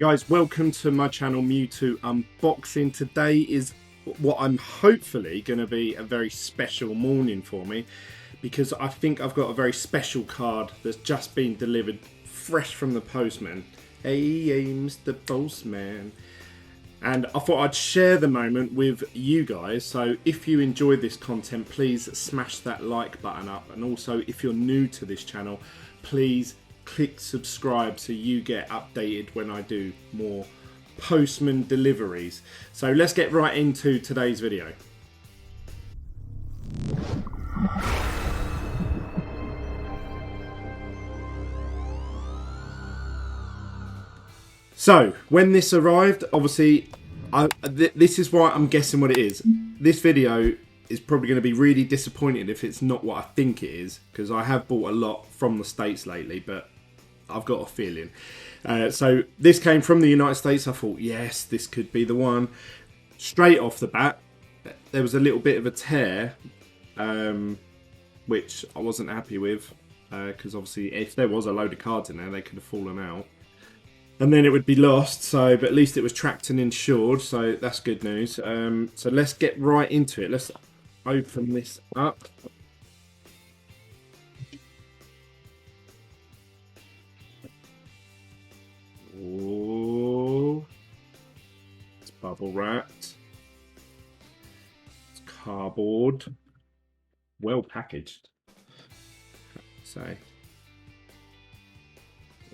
Guys, welcome to my channel Mewtwo Unboxing. Today is what I'm hopefully going to be a very special morning for me, because I think I've got a very special card that's just been delivered fresh from the postman. Hey, Mr. Postman. And I thought I'd share the moment with you guys. So if you enjoyed this content, please smash that like button up. And also, if you're new to this channel, please click subscribe so you get updated when I do more postman deliveries. So let's get right into today's video. So when this arrived, obviously this is why I'm guessing what it is. This video is probably going to be really disappointed if it's not what I think it is, because I have bought a lot from the States lately, but I've got a feeling. So this came from the United States. I thought, yes, this could be the one. Straight off the bat, there was a little bit of a tear, which I wasn't happy with, because obviously if there was a load of cards in there, they could have fallen out. And then it would be lost, so but at least it was tracked and insured, so that's good news. So let's get right into it. Let's open this up. Oh, it's bubble wrapped. It's cardboard. Well packaged. So,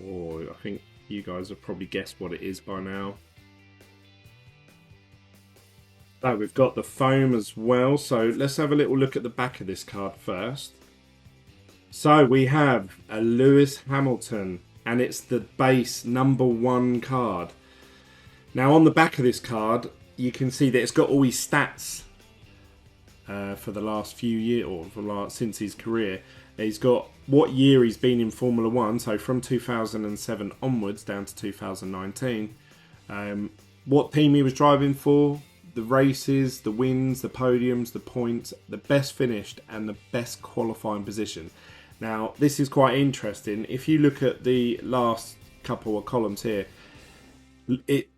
oh, I think you guys have probably guessed what it is by now. So we've got the foam as well. So let's have a little look at the back of this card first. So we have a Lewis Hamilton, and it's the base #1 card. Now on the back of this card, you can see that it's got all his stats for the last few years, or since his career. He's got what year he's been in Formula 1, so from 2007 onwards down to 2019. What team he was driving for, the races, the wins, the podiums, the points, the best finished, and the best qualifying position. Now, this is quite interesting. If you look at the last couple of columns here, it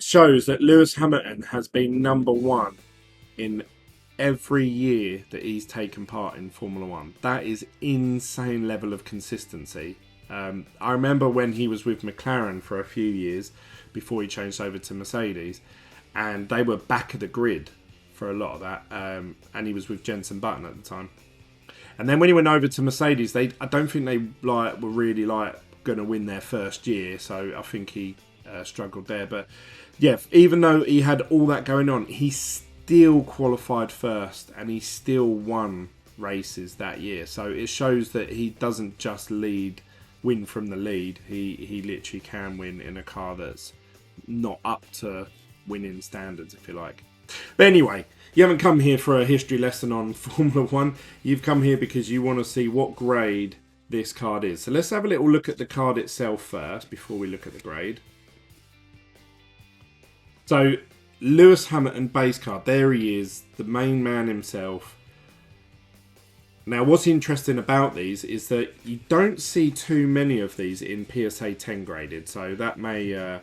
shows that Lewis Hamilton has been #1 in every year that he's taken part in Formula 1. That is insane level of consistency. I remember when he was with McLaren for a few years before he changed over to Mercedes, and they were back of the grid for a lot of that, and he was with Jenson Button at the time. And then when he went over to Mercedes, I don't think they were really going to win their first year, so I think he struggled there. But yeah, even though he had all that going on, he still qualified first, and he still won races that year. So it shows that he doesn't just win from the lead. He literally can win in a car that's not up to winning standards, if you like. But anyway, you haven't come here for a history lesson on Formula 1. You've come here because you want to see what grade this card is. So let's have a little look at the card itself first before we look at the grade. So Lewis Hamilton base card. There he is, the main man himself. Now what's interesting about these is that you don't see too many of these in PSA 10 graded. So that may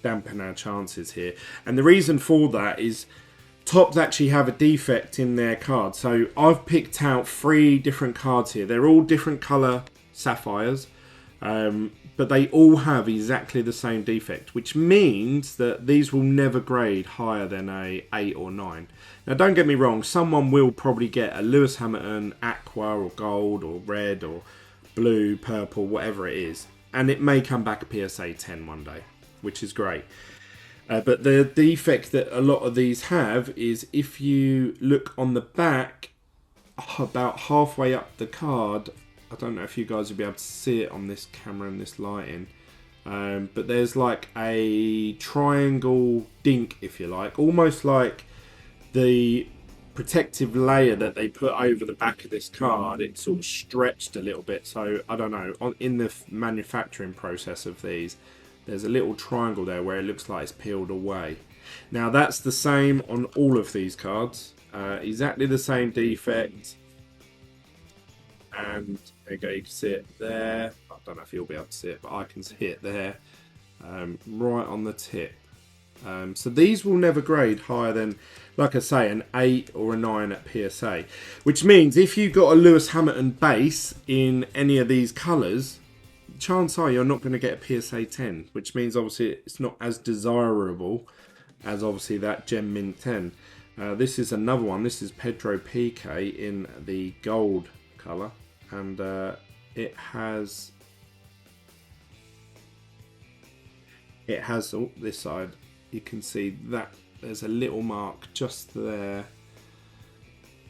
dampen our chances here. And the reason for that is Topps actually have a defect in their card. So I've picked out 3 different cards here. They're all different colour sapphires, but they all have exactly the same defect, which means that these will never grade higher than a 8 or 9. Now don't get me wrong, someone will probably get a Lewis Hamilton aqua or gold or red or blue, purple, whatever it is, and it may come back PSA 10 one day, which is great. But the defect that a lot of these have is, if you look on the back, about halfway up the card, I don't know if you guys will be able to see it on this camera and this lighting, but there's like a triangle dink, if you like, almost like the protective layer that they put over the back of this card. It's sort of stretched a little bit, so I don't know, in the manufacturing process of these, there's a little triangle there where it looks like it's peeled away. Now that's the same on all of these cards, exactly the same defect. And there you go, you can see it there. I don't know if you'll be able to see it, but I can see it there. right on the tip. So these will never grade higher than, like I say, an 8 or a 9 at PSA. Which means if you've got a Lewis Hamilton base in any of these colours, chance are you're not going to get a PSA 10. Which means obviously it's not as desirable as obviously that Gem Mint 10. This is another one. This is Pedro PK in the gold colour. And it has... oh, this side. You can see that there's a little mark just there.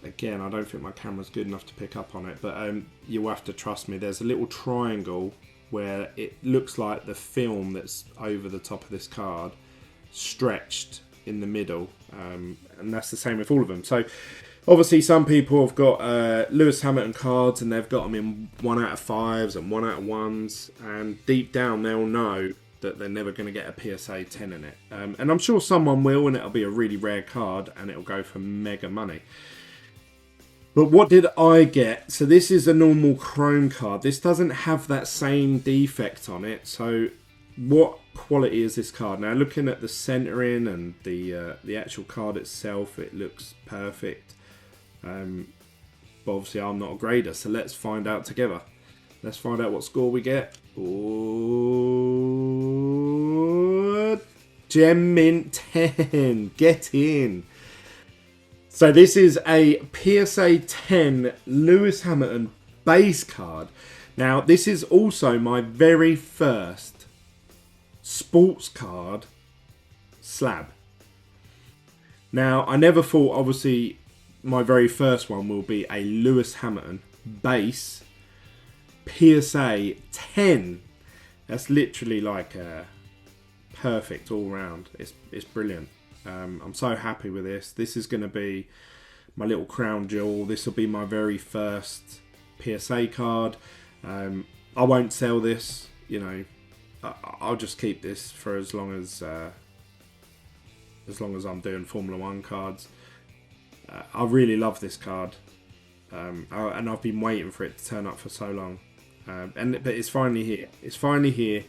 Again, I don't think my camera's good enough to pick up on it, but you'll have to trust me. There's a little triangle where it looks like the film that's over the top of this card stretched in the middle, and that's the same with all of them. So obviously some people have got Lewis Hamilton cards and they've got them in 1 out of 5s and 1 out of 1s, and deep down they'll know that they're never going to get a PSA 10 in it. And I'm sure someone will, and it'll be a really rare card, and it'll go for mega money. But what did I get? So this is a normal chrome card. This doesn't have that same defect on it. So what quality is this card? Now, looking at the centering and the actual card itself, it looks perfect. But obviously, I'm not a grader, so let's find out together. Let's find out what score we get. Ooh, Gem Mint 10. Get in. So this is a PSA 10 Lewis Hamilton base card. Now, this is also my very first sports card slab. Now, I never thought, obviously, my very first one will be a Lewis Hamilton base PSA 10. That's literally like a perfect all round. It's brilliant. I'm so happy with this. This is going to be my little crown jewel. This will be my very first PSA card. I won't sell this. You know, I'll just keep this for as long as I'm doing Formula 1 cards. I really love this card, and I've been waiting for it to turn up for so long. But it's finally here. It's finally here,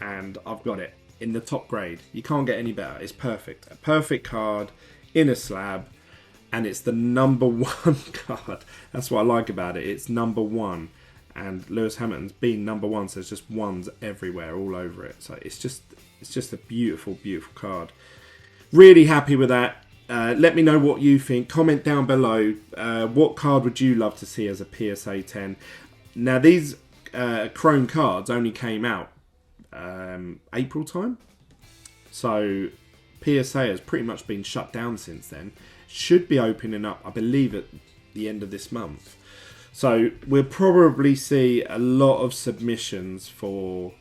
and I've got it in the top grade. You can't get any better. It's perfect. A perfect card in a slab, and it's the number 1 card. That's what I like about it. It's number 1, and Lewis Hamilton's been number 1, so there's just ones everywhere, all over it. So it's just a beautiful, beautiful card. Really happy with that. Let me know what you think. Comment down below. What card would you love to see as a PSA 10? Now, these chrome cards only came out April time. So PSA has pretty much been shut down since then. Should be opening up, I believe, at the end of this month. So we'll probably see a lot of submissions for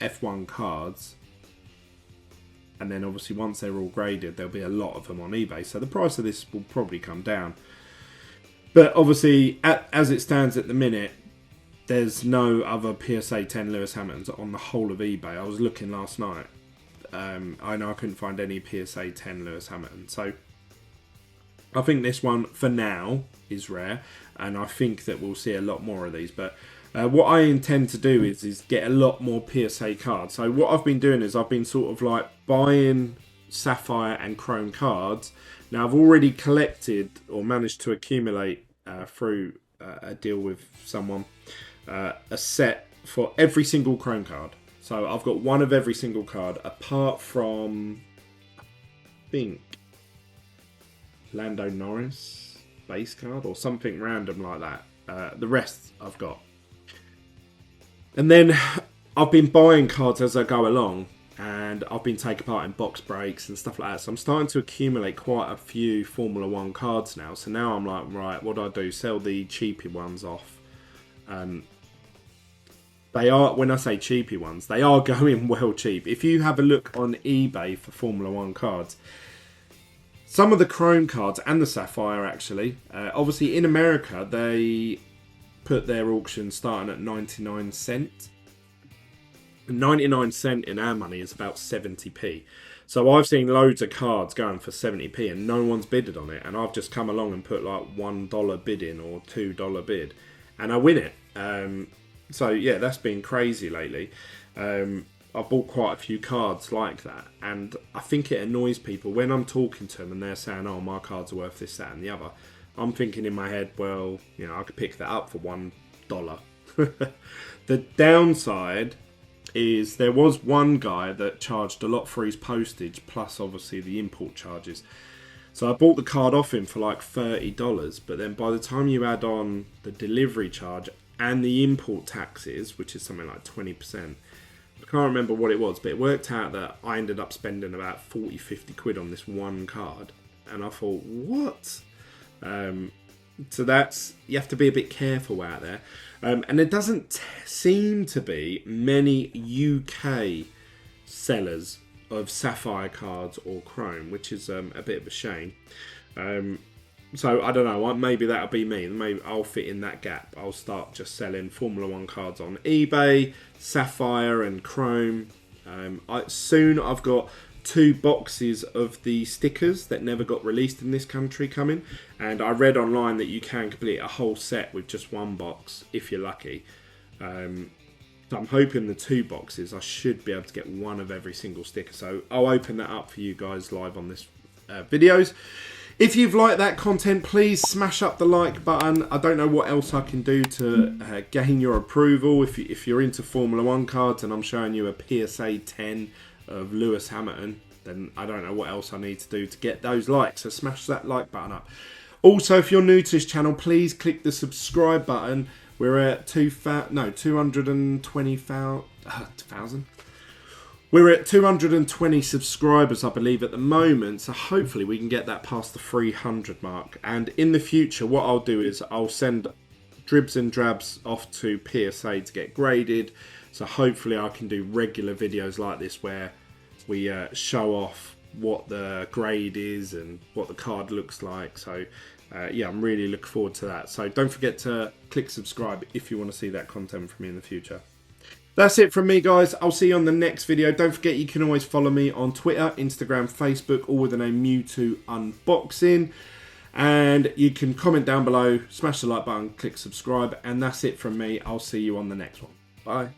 F1 cards. And then obviously once they're all graded, there'll be a lot of them on eBay. So the price of this will probably come down. But obviously, as it stands at the minute, there's no other PSA 10 Lewis Hamiltons on the whole of eBay. I was looking last night. I know I couldn't find any PSA 10 Lewis Hamilton. So I think this one, for now, is rare. And I think that we'll see a lot more of these. But what I intend to do is get a lot more PSA cards. So what I've been doing is I've been sort of like buying sapphire and chrome cards. Now, I've already collected or managed to accumulate through a deal with someone a set for every single chrome card. So I've got one of every single card apart from, I think, Lando Norris base card or something random like that. The rest I've got. And then I've been buying cards as I go along, and I've been taking part in box breaks and stuff like that. So I'm starting to accumulate quite a few Formula 1 cards now. So now I'm like, right, what do I do? Sell the cheapy ones off. They are, when I say cheapy ones, they are going well cheap. If you have a look on eBay for Formula 1 cards, some of the chrome cards and the sapphire actually, obviously in America, they put their auction starting at 99 cents. 99 cents in our money is about 70p. So I've seen loads of cards going for 70p and no one's bidded on it. And I've just come along and put like $1 bid in or $2 bid. And I win it. So yeah, that's been crazy lately. I bought quite a few cards like that, and I think it annoys people when I'm talking to them and they're saying, "Oh, my cards are worth this, that, and the other." I'm thinking in my head, well, you know, I could pick that up for $1. The downside is there was one guy that charged a lot for his postage, plus obviously the import charges. So I bought the card off him for like $30, but then by the time you add on the delivery charge and the import taxes, which is something like 20%, I can't remember what it was, but it worked out that I ended up spending about 40-50 quid on this one card. And I thought, what? So that's, you have to be a bit careful out there. And there doesn't seem to be many UK sellers of Sapphire cards or Chrome, which is a bit of a shame. So I don't know, maybe that'll be me. Maybe I'll fit in that gap. I'll start just selling Formula 1 cards on eBay, Sapphire and Chrome. Soon I've got 2 boxes of the stickers that never got released in this country coming, and I read online that you can complete a whole set with just 1 box if you're lucky. So I'm hoping the 2 boxes I should be able to get 1 of every single sticker, so I'll open that up for you guys live on this videos. If you've liked that content, please smash up the like button. I don't know what else I can do to gain your approval. If you're into Formula 1 cards and I'm showing you a PSA 10 of Lewis Hamilton, then I don't know what else I need to do to get those likes. So smash that like button up. Also, if you're new to this channel, please click the subscribe button. We're at 220,000. We're at 220 subscribers, I believe, at the moment. So hopefully we can get that past the 300 mark. And in the future, what I'll do is I'll send dribs and drabs off to PSA to get graded. So hopefully I can do regular videos like this where we show off what the grade is and what the card looks like. So yeah, I'm really looking forward to that. So don't forget to click subscribe if you want to see that content from me in the future. That's it from me, guys. I'll see you on the next video. Don't forget you can always follow me on Twitter, Instagram, Facebook, all with the name Mewtwo Unboxing. And you can comment down below, smash the like button, click subscribe, and that's it from me. I'll see you on the next one. Bye.